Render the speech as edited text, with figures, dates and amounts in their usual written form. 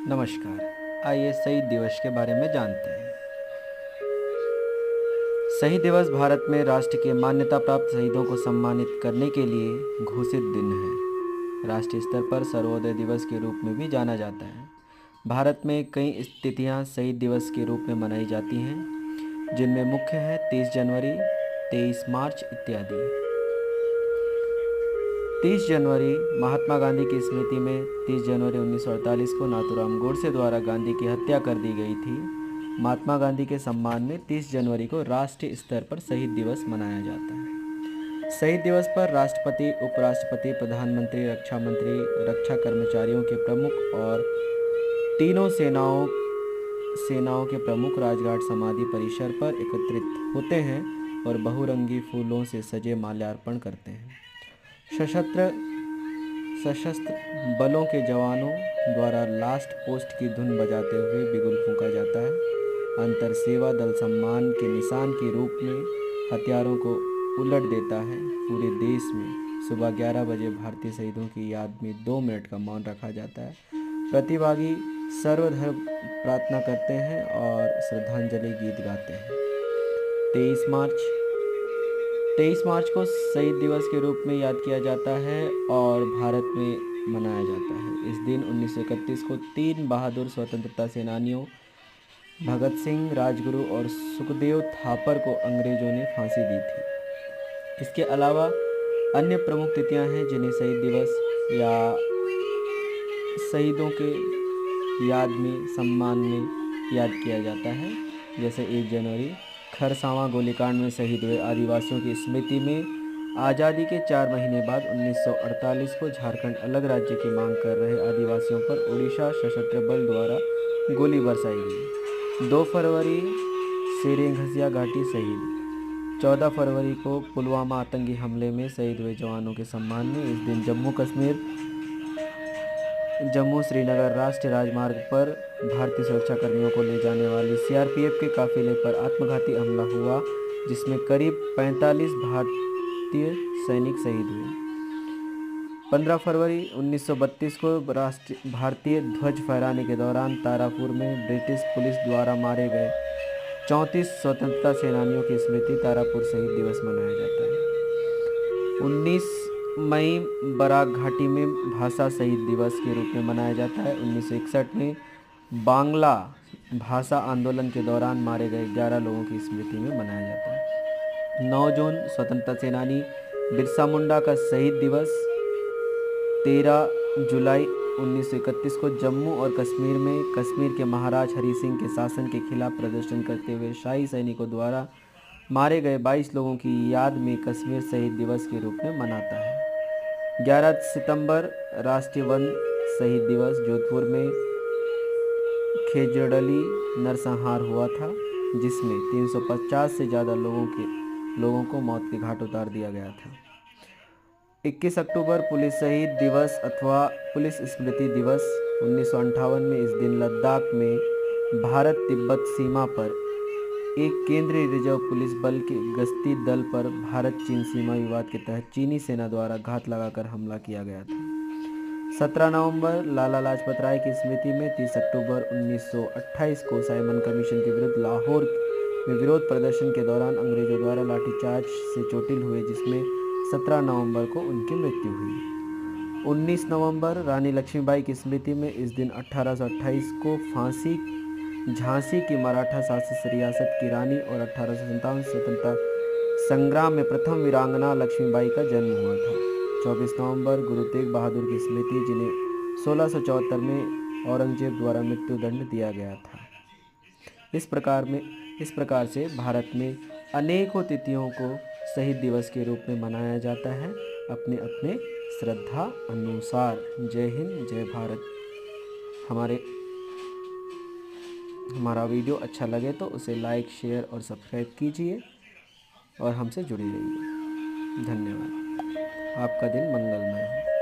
नमस्कार। आइए शहीद दिवस के बारे में जानते हैं। शहीद दिवस भारत में राष्ट्र के मान्यता प्राप्त शहीदों को सम्मानित करने के लिए घोषित दिन है। राष्ट्रीय स्तर पर सर्वोदय दिवस के रूप में भी जाना जाता है। भारत में कई तिथियां शहीद दिवस के रूप में मनाई जाती हैं, जिनमें मुख्य है 30 जनवरी, 23 मार्च इत्यादि। 30 जनवरी महात्मा गांधी की स्मृति में 30 जनवरी 1948 को नाथूराम गोडसे द्वारा गांधी की हत्या कर दी गई थी। महात्मा गांधी के सम्मान में 30 जनवरी को राष्ट्रीय स्तर पर शहीद दिवस मनाया जाता है। शहीद दिवस पर राष्ट्रपति, उपराष्ट्रपति, प्रधानमंत्री, रक्षा मंत्री, रक्षा कर्मचारियों के प्रमुख और तीनों सेनाओं के प्रमुख राजघाट समाधि परिसर पर एकत्रित होते हैं और बहुरंगी फूलों से सजे माल्यार्पण करते हैं। सशस्त्र बलों के जवानों द्वारा लास्ट पोस्ट की धुन बजाते हुए बिगुल फूंका जाता है। अंतर सेवा दल सम्मान के निशान के रूप में हथियारों को उलट देता है। पूरे देश में सुबह 11 बजे भारतीय शहीदों की याद में 2 मिनट का मौन रखा जाता है। प्रतिभागी सर्वधर्म प्रार्थना करते हैं और श्रद्धांजलि गीत गाते हैं। 23 मार्च को शहीद दिवस के रूप में याद किया जाता है और भारत में मनाया जाता है। इस दिन 1931 को 3 बहादुर स्वतंत्रता सेनानियों भगत सिंह, राजगुरु और सुखदेव थापर को अंग्रेजों ने फांसी दी थी। इसके अलावा अन्य प्रमुख तिथियां हैं जिन्हें शहीद दिवस या शहीदों के याद में सम्मान में याद किया जाता है। जैसे 1 जनवरी खरसावां गोलीकांड में शहीद हुए आदिवासियों की स्मृति में आज़ादी के 4 महीने बाद 1948 को झारखंड अलग राज्य की मांग कर रहे आदिवासियों पर उड़ीसा सशस्त्र बल द्वारा गोली बरसाई गई। 2 फरवरी सेरेंगसिया घाटी शहीद। 14 फरवरी को पुलवामा आतंकी हमले में शहीद हुए जवानों के सम्मान में इस दिन जम्मू श्रीनगर राष्ट्रीय राजमार्ग पर भारतीय सुरक्षा कर्मियों को ले जाने वाली सीआरपीएफ के काफिले पर आत्मघाती हमला हुआ, जिसमें करीब 45 भारतीय सैनिक शहीद हुए। 15 फरवरी 1932 को भारतीय ध्वज फहराने के दौरान तारापुर में ब्रिटिश पुलिस द्वारा मारे गए 34 स्वतंत्रता सेनानियों की स्मृति तारापुर शहीद दिवस मनाया जाता है। 19 मई बराक घाटी में भाषा शहीद दिवस के रूप में मनाया जाता है। 1961 में बांग्ला भाषा आंदोलन के दौरान मारे गए 11 लोगों की स्मृति में मनाया जाता है। 9 जून स्वतंत्रता सेनानी बिरसा मुंडा का शहीद दिवस। 13 जुलाई 1931 को जम्मू और कश्मीर में कश्मीर के महाराज हरि सिंह के शासन के खिलाफ प्रदर्शन करते हुए शाही सैनिकों द्वारा मारे गए 22 लोगों की याद में कश्मीर शहीद दिवस के रूप में मनाता है। 11 सितंबर राष्ट्रीय वन शहीद दिवस। जोधपुर में खेजड़ली नरसंहार हुआ था, जिसमें 350 से ज़्यादा लोगों को मौत के घाट उतार दिया गया था। 21 अक्टूबर पुलिस शहीद दिवस अथवा पुलिस स्मृति दिवस। 1958 में इस दिन लद्दाख में भारत तिब्बत सीमा पर एक केंद्रीय रिजर्व पुलिस बल के गश्ती दल पर भारत चीन सीमा विवाद के तहत चीनी सेना द्वारा घात लगाकर हमला किया गया था। 17 नवंबर लाला लाजपत राय की स्मृति में। 30 अक्टूबर 1928 को साइमन कमीशन के विरुद्ध लाहौर में विरोध प्रदर्शन के दौरान अंग्रेजों द्वारा लाठीचार्ज से चोटिल हुए, जिसमें 17 नवंबर को उनकी मृत्यु हुई। 19 नवंबर रानी लक्ष्मीबाई की स्मृति में। इस दिन 1828 को झांसी की मराठा शासित रियासत की रानी और 1857 स्वतंत्रता संग्राम में प्रथम वीरांगना लक्ष्मीबाई का जन्म हुआ था। 24 नवंबर गुरु तेग बहादुर की स्मृति, जिन्हें 1674 में औरंगजेब द्वारा मृत्युदंड दिया गया था। इस प्रकार से भारत में अनेकों तिथियों को शहीद दिवस के रूप में मनाया जाता है, अपने अपने श्रद्धा अनुसार। जय हिंद, जय भारत। हमारा वीडियो अच्छा लगे तो उसे लाइक, शेयर और सब्सक्राइब कीजिए और हमसे जुड़ी रहिए। धन्यवाद। आपका दिन मंगलमय हो।